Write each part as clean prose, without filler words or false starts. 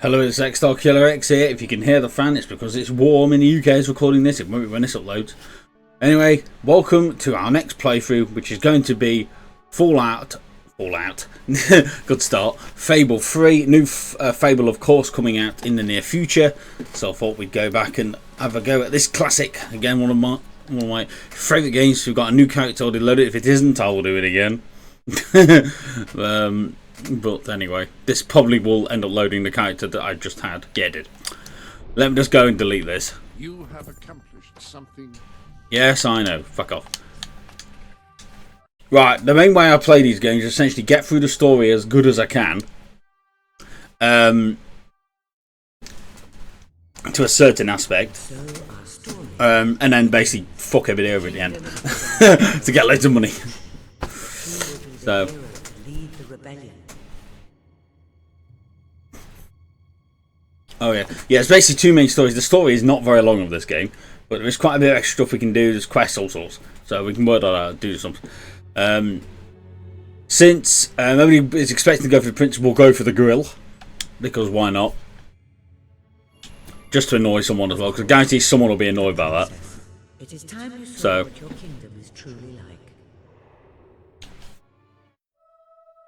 Hello, it's X-Star Killer X here. If you can hear the fan, it's because it's warm in the UK. It's recording this. It won't be when this uploads. Anyway, welcome to our next playthrough, which is going to be Fallout. Good start. Fable 3. New Fable, of course, coming out in the near future. So I thought we'd go back and have a go at this classic. Again, one of my favourite games. We've got a new character already loaded. If it isn't, I will do it again. But anyway, this probably will end up loading the character that I just had. Yeah, it did. Let me just go and delete this. You have accomplished something. Yes, I know. Fuck off. Right, the main way I play these games is essentially get through the story as good as I can. To a certain aspect. And then basically fuck everything over at the end. To get loads of money. So... Oh yeah, it's basically two main stories. The story is not very long of this game, but there's quite a bit of extra stuff we can do. There's quests, all sorts, so we can work that out, do something. Since nobody is expecting to go for the principal, go for the grill, because why not? Just to annoy someone as well, because I guarantee someone will be annoyed by that. It is time you saw what your kingdom is truly like.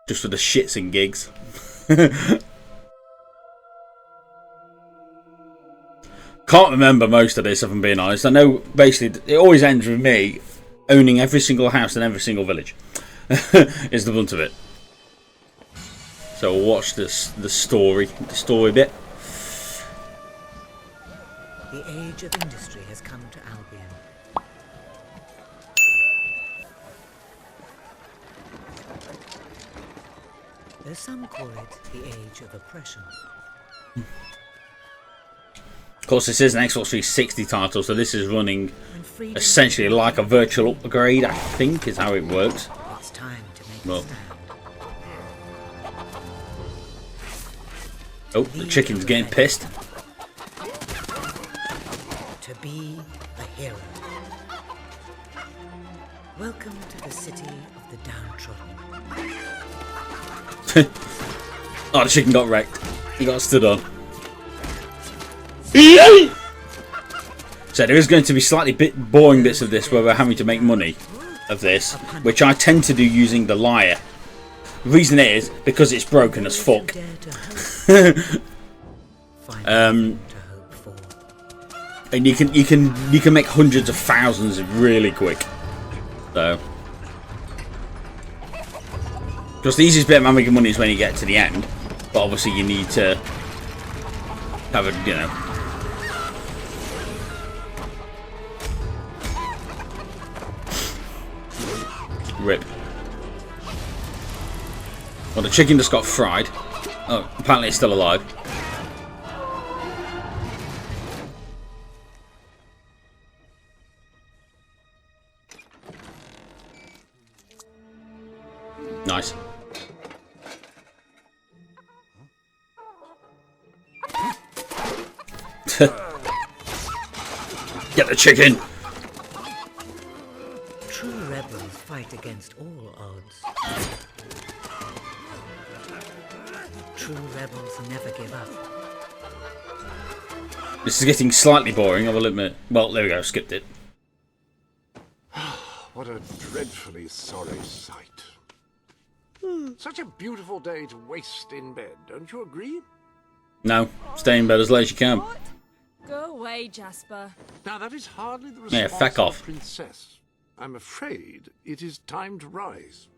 Just for the shits and gigs. Can't remember most of this, if I'm being honest. I know basically it always ends with me owning every single house in every single village. Is the brunt of it. So we'll watch the story bit. The age of industry has come to Albion. Though some call it the age of oppression. Of course, this is an Xbox 360 title, so this is running essentially like a virtual upgrade, I think, is how it works. It's time to make well. a stand. Oh, the chicken's getting pissed. To be a hero. Welcome to the city of the downtrodden. Oh, the chicken got wrecked. He got stood on. So there is going to be slightly boring bits of this where we're having to make money of this, which I tend to do using the lyre. The reason is because it's broken as fuck. And you can make hundreds of thousands really quick. So because the easiest bit of making money is when you get to the end, but obviously you need to have a rip. Well, the chicken just got fried. Oh, apparently it's still alive. Nice. Get the chicken! True rebels fight against all odds. True rebels never give up. This is getting slightly boring, I will admit. Well, there we go, skipped it. What a dreadfully sorry sight. Such a beautiful day to waste in bed, don't you agree? No, stay in bed as late as you can. What? Go away, Jasper. Now that is hardly the Yeah, response feck of off. a princess. I'm afraid it is time to rise.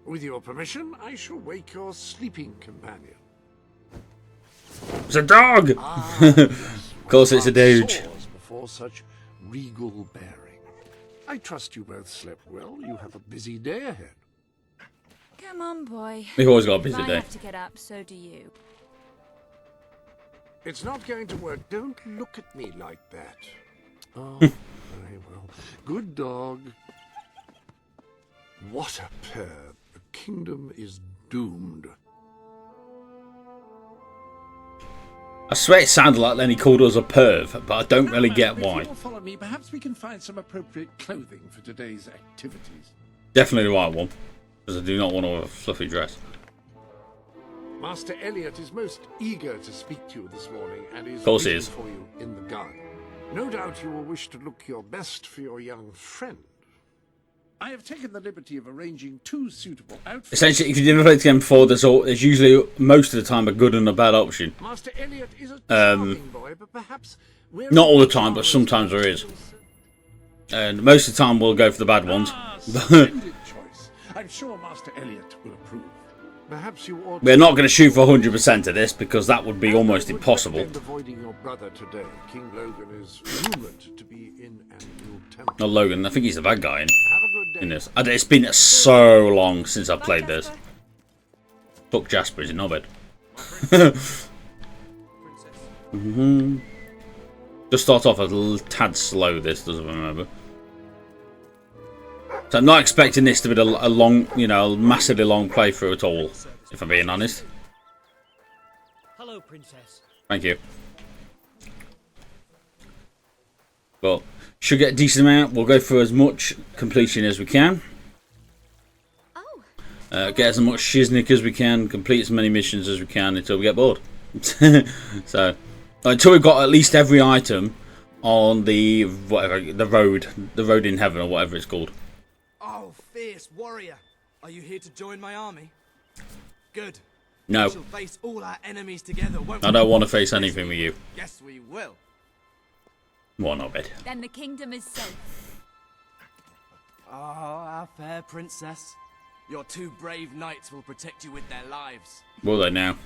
With your permission, I shall wake your sleeping companion. It's a dog! Of course it's a dude. Before such regal bearing. I trust you both slept well. You have a busy day ahead. Come on, boy. We've always got a busy I day. have to get up, so do you. It's not going to work. Don't look at me like that. Oh, very well. Good dog. What a pair. The kingdom is doomed. I swear it sounded like Lenny called us a perv, but I don't really get why. If you'll follow me, perhaps we can find some appropriate clothing for today's activities. Definitely the right one, because I do not want a fluffy dress. Master Elliot is most eager to speak to you this morning and is course he waiting is. for you in the garden. No doubt you will wish to look your best for your young friend. I have taken the liberty of arranging 2 suitable outfits. Essentially, if you've never played the game before, there's usually, most of the time, a good and a bad option. Master Elliot is a charming boy, but perhaps Not all the time, but sometimes there is. And most of the time, we'll go for the bad ones. Splendid choice. I'm sure Master Elliot will approve. Perhaps you ought We're not going to shoot for 100% of this, because that would be almost impossible. Avoiding your brother today. King Logan is rumored to be in an ill temper. Not Logan, I think he's the bad guy Have a good day. in this. It's been so long since I've played this. Fuck Jasper, is it not bad? Just start off a little tad slow, this, doesn't remember. So I'm not expecting this to be a long, you know, massively long playthrough at all, if I'm being honest. Hello, Princess. Thank you. But should get a decent amount. We'll go for as much completion as we can. Get as much shiznick as we can. Complete as many missions as we can until we get bored. So until we've got at least every item on the road in heaven or whatever it's called. Oh, fierce warrior. Are you here to join my army? Good. No, We shall face all our enemies together, won't I we? don't want to face anything with you. Yes, we will. Well, not bad. Then the kingdom is safe. Ah, our fair princess. Your 2 brave knights will protect you with their lives. Will they now?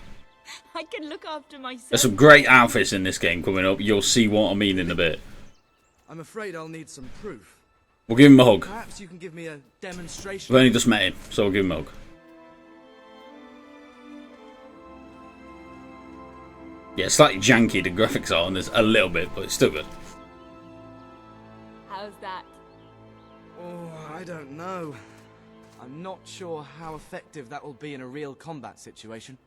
I can look after myself. There's some great outfits in this game coming up. You'll see what I mean in a bit. I'm afraid I'll need some proof. We'll give him a hug. Perhaps you can give me a demonstration. We've only just met him, so we'll give him a hug. Yeah, slightly janky the graphics are on this a little bit, but it's still good. How's that? Oh, I don't know. I'm not sure how effective that will be in a real combat situation.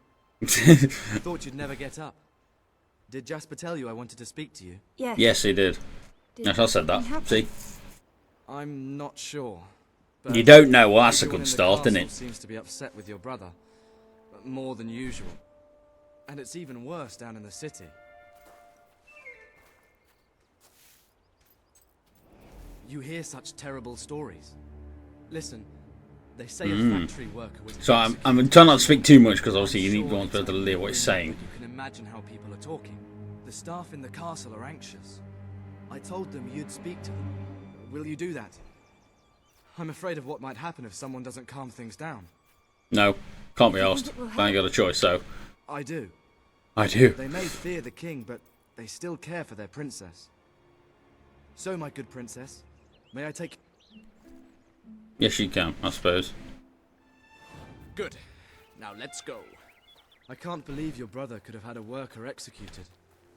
I thought you'd never get up. Did Jasper tell you I wanted to speak to you? Yes. Yes, he did. Yes, I said that. See? I'm not sure. You don't know. Well, that's a everyone good in the start, isn't castle it? Seems to be upset with your brother, but more than usual. And it's even worse down in the city. You hear such terrible stories. Listen, they say a factory worker was. So I'm trying not to speak too much because obviously you need to want to be able to hear what he's saying. You can imagine how people are talking. The staff in the castle are anxious. I told them you'd speak to them. Will you do that? I'm afraid of what might happen if someone doesn't calm things down. No, can't be asked. I ain't got a choice, so I do. I do. They may fear the king, but they still care for their princess. So, my good princess, may I take... Yes, you can, I suppose. Good. Now let's go. I can't believe your brother could have had a worker executed.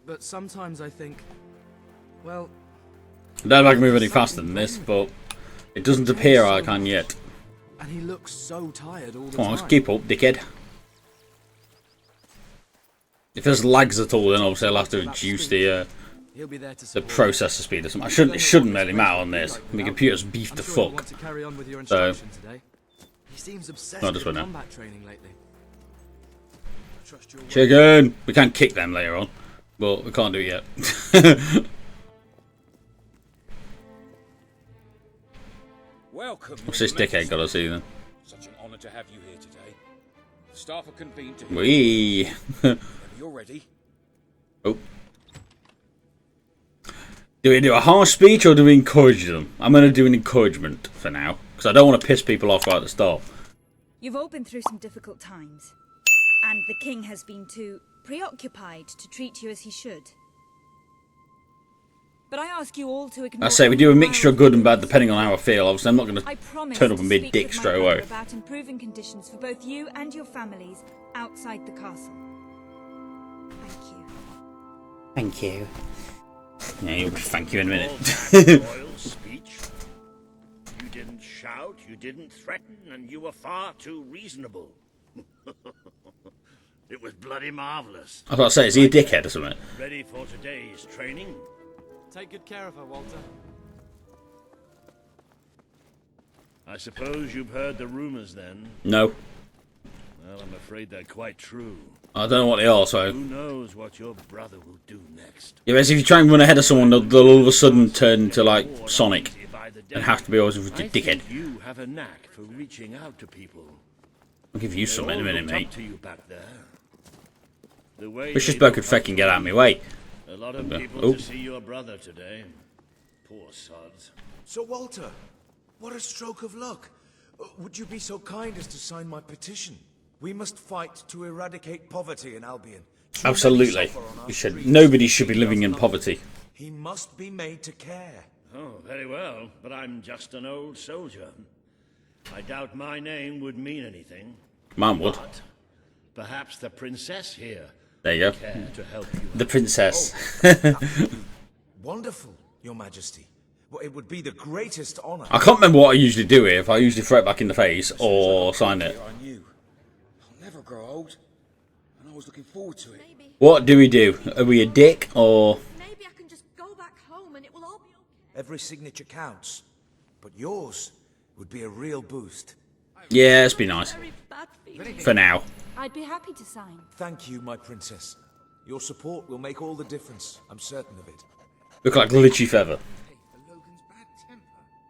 But sometimes I think... Well... I don't like move any faster than this, but it doesn't appear I can yet. And he looks so tired all the Come on, time. keep up, dickhead. If there's lags at all, then obviously I'll have to reduce the He'll be there to support you. processor speed or something. It shouldn't really matter on this. My computer's beefed I'm to sure you'll fuck. want to carry on with your So- instruction today. He seems obsessed No, with just went now. combat training lately. I trust your word. Chicken! We can kick them later on, but we can't do it yet. Welcome. What's this dickhead got to see then? Such an honour to have you here today. The staff are convened to hear. Wee! Whenever you're ready. Oh. Do we do a harsh speech or do we encourage them? I'm going to do an encouragement for now, because I don't want to piss people off right at the start. You've all been through some difficult times, and the king has been too preoccupied to treat you as he should. But I ask you all to ignore. I say we do a mixture of good and bad depending on how I feel. Obviously, I'm not going I to promise turn up to and be a speak dick with my straight brother away. about improving conditions for both you and your families outside the castle. Thank you. Thank you. Yeah, you'll be thank you in a minute. Royal speech. You didn't shout, you didn't threaten, and you were far too reasonable. It was bloody marvellous. I was about to say, is he a dickhead or something? Ready for today's training? Take good care of her, Walter. I suppose you've heard the rumours then. No. Well, I'm afraid they're quite true. I don't know what they are, so... Who knows what your brother will do next? Yeah, whereas if you try and run ahead of someone, they'll all of a sudden turn into, like, Sonic. And have to be always with the I dickhead. think you have a knack for reaching out to people. I'll give you some in a minute, They all looked mate. up to you back there. The way Wish this they bloke could looked up fucking to get out of you. my way. A lot of people Oh. to see your brother today. Poor sods. Sir Walter, what a stroke of luck. Would you be so kind as to sign my petition? We must fight to eradicate poverty in Albion. Too many Absolutely. suffer on our You should. streets. Nobody should be living in poverty. He must be made to care. Oh, very well, but I'm just an old soldier. I doubt my name would mean anything. Man would. But perhaps the princess here There you go. care to help you. The princess. Wonderful, Your Majesty. Well, it would be the greatest honor. I can't remember what I usually do here. If I usually throw it back in the face or sign it. I knew. I'll never grow old. And I was looking forward to it. What do we do? Are we a dick or... Maybe I can just go back home and it will all be okay. Every signature counts. But yours would be a real boost. Yeah, it's be nice. Very bad feeling. For now. I'd be happy to sign. Thank you, my princess. Your support will make all the difference. I'm certain of it. Look like glitchy feather.